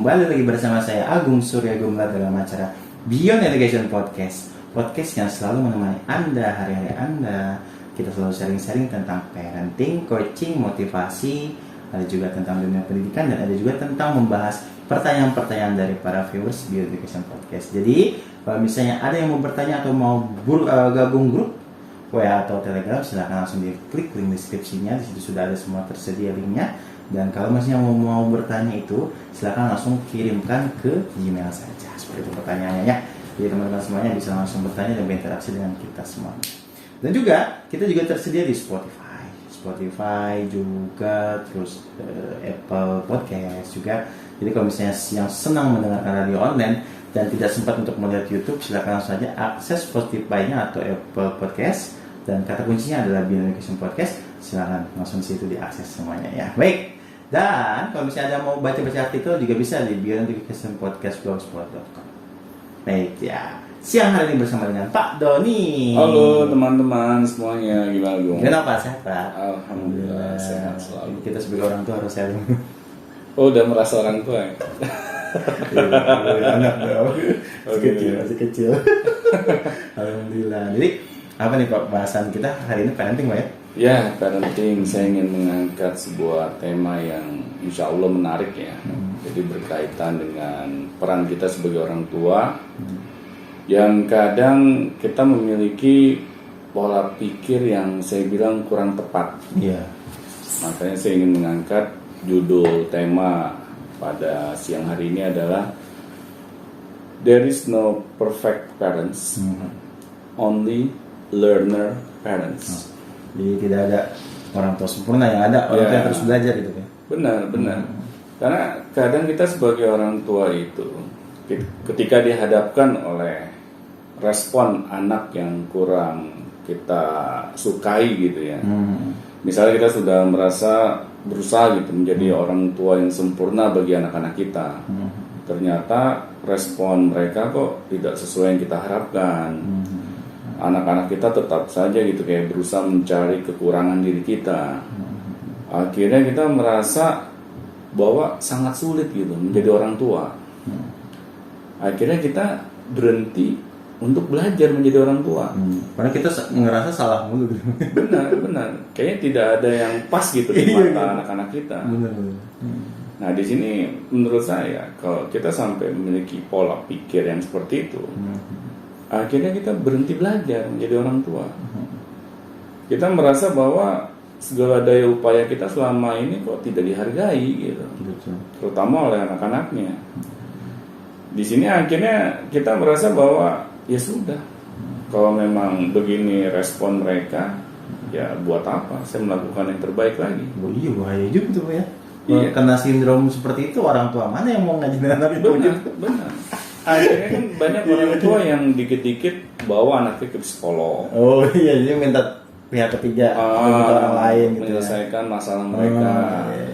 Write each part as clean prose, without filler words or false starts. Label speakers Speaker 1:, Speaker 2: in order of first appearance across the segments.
Speaker 1: kembali lagi bersama saya Agung Surya Gumelar dalam acara Beyond Education Podcast. Podcast yang selalu menemani Anda hari-hari Anda. Kita selalu sharing-sharing tentang parenting, coaching, motivasi, ada juga tentang dunia pendidikan, dan ada juga tentang membahas pertanyaan-pertanyaan dari para viewers Beyond Education Podcast. Jadi kalau misalnya ada yang mau bertanya atau mau gabung grup WA atau Telegram, silahkan langsung diklik link deskripsinya. Di situ sudah ada semua tersedia linknya. Dan kalau misalnya mau bertanya itu, silahkan langsung kirimkan ke Gmail saja. Seperti itu pertanyaannya ya. Jadi teman-teman semuanya bisa langsung bertanya dan berinteraksi dengan kita semuanya. Dan juga kita juga tersedia di Spotify juga, terus Apple Podcast juga. Jadi kalau misalnya yang senang mendengarkan radio online dan tidak sempat untuk melihat YouTube, silahkan langsung saja akses Spotify-nya atau Apple Podcast, dan kata kuncinya adalah Beyond Education Podcast. Silahkan langsung di situ diakses semuanya ya. Baik. Dan kalau misalnya ada mau baca-baca artikel juga bisa di Beyond Education Podcast blogspot.com. Baik ya. Siang hari ini bersama dengan Pak Doni.
Speaker 2: Halo teman-teman semuanya, gimana Gung?
Speaker 1: Kenapa sehat Pak?
Speaker 2: Alhamdulillah sehat selalu.
Speaker 1: Kita sebagai orang tua harus sehat.
Speaker 2: Oh, udah merasa orang tua ya?
Speaker 1: Anak dong. Masih kecil. Alhamdulillah. Jadi apa nih Pak bahasan kita hari ini, parenting Pak ya?
Speaker 2: Ya, parenting. Saya ingin mengangkat sebuah tema yang insya Allah menarik ya. Jadi berkaitan dengan peran kita sebagai orang tua, yang kadang kita memiliki pola pikir yang saya bilang kurang tepat.
Speaker 1: Iya.
Speaker 2: Makanya saya ingin mengangkat judul tema pada siang hari ini adalah There is no perfect parents, only learner parents.
Speaker 1: Jadi tidak ada orang tua sempurna, yang ada orang tua yang terus belajar gitu kan.
Speaker 2: Benar. Karena kadang kita sebagai orang tua itu ketika dihadapkan oleh respon anak yang kurang kita sukai gitu ya. Misalnya kita sudah merasa berusaha gitu menjadi orang tua yang sempurna bagi anak-anak kita. Ternyata respon mereka kok tidak sesuai yang kita harapkan. Anak-anak kita tetap saja gitu kayak berusaha mencari kekurangan diri kita. Akhirnya kita merasa bahwa sangat sulit gitu menjadi orang tua. Akhirnya kita berhenti untuk belajar menjadi orang tua.
Speaker 1: Karena kita ngerasa salah mulu gitu.
Speaker 2: Benar. Kayaknya tidak ada yang pas gitu di mata anak-anak kita.
Speaker 1: Benar.
Speaker 2: Nah di sini menurut saya kalau kita sampai memiliki pola pikir yang seperti itu, akhirnya kita berhenti belajar menjadi orang tua. Kita merasa bahwa segala daya upaya kita selama ini kok tidak dihargai gitu.
Speaker 1: Betul.
Speaker 2: Terutama oleh anak-anaknya. Di sini akhirnya kita merasa bahwa ya sudah, kalau memang begini respon mereka, ya buat apa saya melakukan yang terbaik lagi.
Speaker 1: Oh iya, bahaya juga tuh ya.
Speaker 2: Iya.
Speaker 1: Kena sindrom seperti itu, orang tua mana yang mau ngajarin anak itu?
Speaker 2: Benar. Akhirnya kan banyak orang tua yang dikit-dikit bawa anaknya ke psikolog.
Speaker 1: Oh iya, jadi minta pihak ketiga, minta orang lain gitu.
Speaker 2: Menyelesaikan masalah mereka.
Speaker 1: Iya.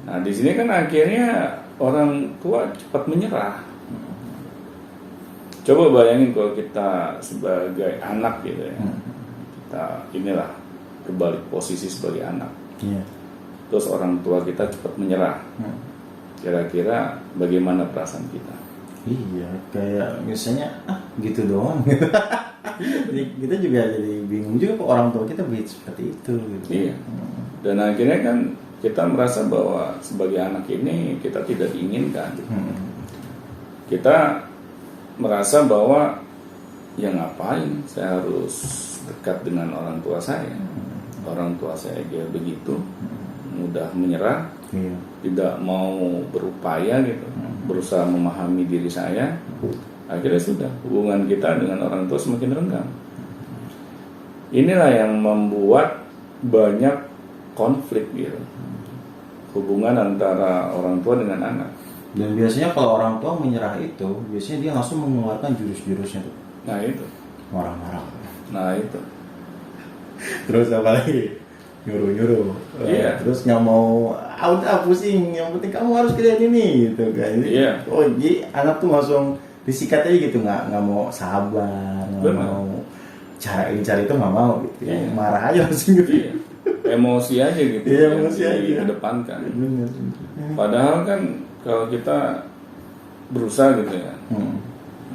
Speaker 2: Nah di sini kan akhirnya orang tua cepat menyerah. Coba bayangin kalau kita sebagai anak gitu ya, kita inilah kebalik posisi sebagai anak.
Speaker 1: Iya.
Speaker 2: Terus orang tua kita cepat menyerah. Kira-kira bagaimana perasaan kita?
Speaker 1: Iya, kayak misalnya gitu doang. Jadi kita juga jadi bingung juga kok orang tua kita begitu seperti itu. Gitu.
Speaker 2: Iya. Dan akhirnya kan kita merasa bahwa sebagai anak ini kita tidak diinginkan. Kita merasa bahwa ya ngapain saya harus dekat dengan orang tua saya. Orang tua saya dia begitu mudah menyerah, tidak mau berupaya gitu, berusaha memahami diri saya. Akhirnya sudah, hubungan kita dengan orang tua semakin renggang. Inilah yang membuat banyak konflik gitu, hubungan antara orang tua dengan anak.
Speaker 1: Dan biasanya kalau orang tua menyerah itu, biasanya dia langsung mengeluarkan jurus-jurusnya tuh.
Speaker 2: Nah itu,
Speaker 1: Marah-marah.
Speaker 2: nah itu.
Speaker 1: Terus apa lagi? Nyuruh-nyuruh.
Speaker 2: Iya.
Speaker 1: Terus nggak mau, udah pusing, yang penting kamu harus kerjain ini gitu kan.
Speaker 2: Iya.
Speaker 1: Oh jadi anak tuh langsung disikat aja gitu, nggak mau sabar, nggak mau cara ini cari itu, nggak mau gitu.
Speaker 2: Iya.
Speaker 1: Marah aja langsung gitu.
Speaker 2: Iya. Emosi aja gitu.
Speaker 1: Iya, emosi aja.
Speaker 2: Dikedepankan.
Speaker 1: Bener.
Speaker 2: Padahal kan kalau kita berusaha gitu ya,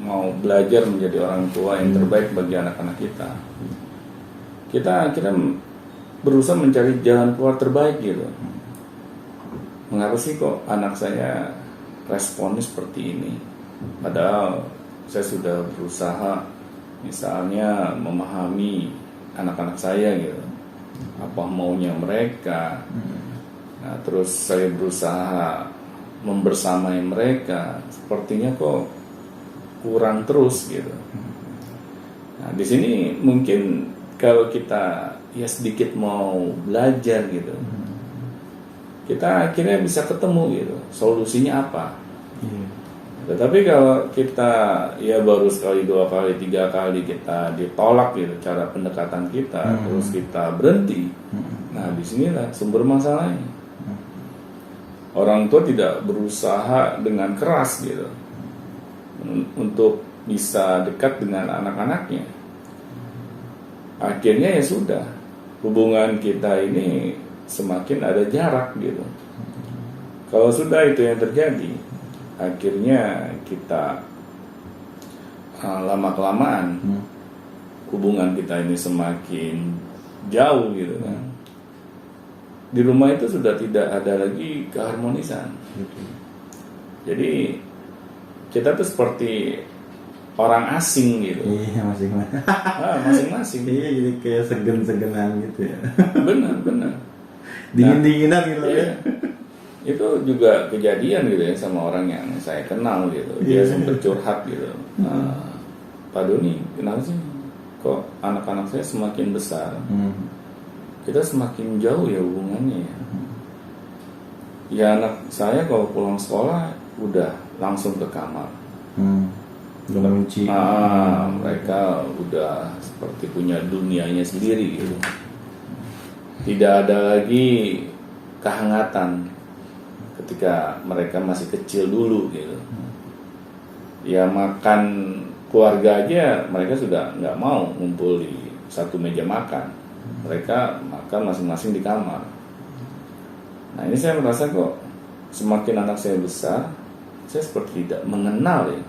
Speaker 2: mau belajar menjadi orang tua yang terbaik bagi anak-anak kita, kita berusaha mencari jalan keluar terbaik gitu. Mengapa sih kok anak saya responnya seperti ini? Padahal saya sudah berusaha misalnya memahami anak-anak saya gitu, apa maunya mereka. Nah, terus saya berusaha membersamai mereka, sepertinya kok kurang terus gitu. Nah, di sini mungkin kalau kita ya sedikit mau belajar gitu, kita akhirnya bisa ketemu gitu solusinya apa. Tetapi kalau kita ya baru sekali, 2 kali, 3 kali kita ditolak gitu cara pendekatan kita, terus kita berhenti. Nah, disinilah sumber masalahnya. Orang tua tidak berusaha dengan keras gitu untuk bisa dekat dengan anak-anaknya. Akhirnya ya sudah, hubungan kita ini semakin ada jarak gitu. Kalau sudah itu yang terjadi, akhirnya kita lama-kelamaan hubungan kita ini semakin jauh gitu kan. Di rumah itu sudah tidak ada lagi keharmonisan. Jadi kita tuh seperti orang asing gitu.
Speaker 1: Iya, masing-masing.
Speaker 2: Masing-masing.
Speaker 1: Iya, jadi kayak segen-segenan gitu ya.
Speaker 2: Benar.
Speaker 1: Dingin-dinginan gitu
Speaker 2: iya.
Speaker 1: ya.
Speaker 2: Itu juga kejadian gitu ya sama orang yang saya kenal gitu. Dia sempat curhat gitu. Pak Doni, kenapa sih kok anak-anak saya semakin besar, kita semakin jauh ya hubungannya ya. Ya anak saya kalau pulang sekolah udah langsung ke kamar.
Speaker 1: Udah mengunci.
Speaker 2: Mereka udah seperti punya dunianya sendiri gitu. Tidak ada lagi kehangatan ketika mereka masih kecil dulu gitu. Ya makan keluarga aja mereka sudah nggak mau ngumpul di satu meja makan. Mereka makan masing-masing di kamar. Nah, ini saya merasa kok semakin anak saya besar, saya seperti tidak mengenal ya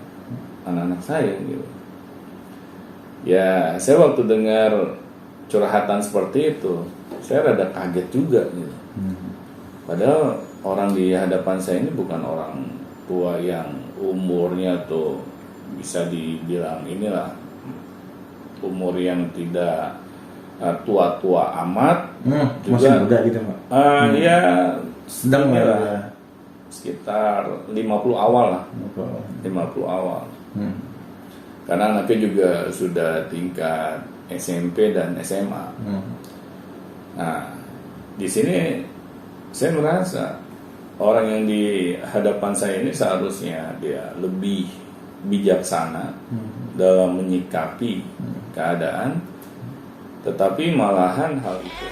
Speaker 2: anak-anak saya gitu. Ya, saya waktu dengar curhatan seperti itu, saya rada kaget juga gitu. Padahal orang di hadapan saya ini bukan orang tua yang umurnya tuh bisa dibilang inilah umur yang tidak tua-tua amat, juga
Speaker 1: masih muda gitu Pak.
Speaker 2: Ya
Speaker 1: Sedang
Speaker 2: ya, sekitar 50 awal lah. 50 awal. Karena anaknya juga sudah tingkat SMP dan SMA. Nah, di sini saya merasa orang yang di hadapan saya ini seharusnya dia lebih bijaksana dalam menyikapi keadaan, tetapi malahan hal itu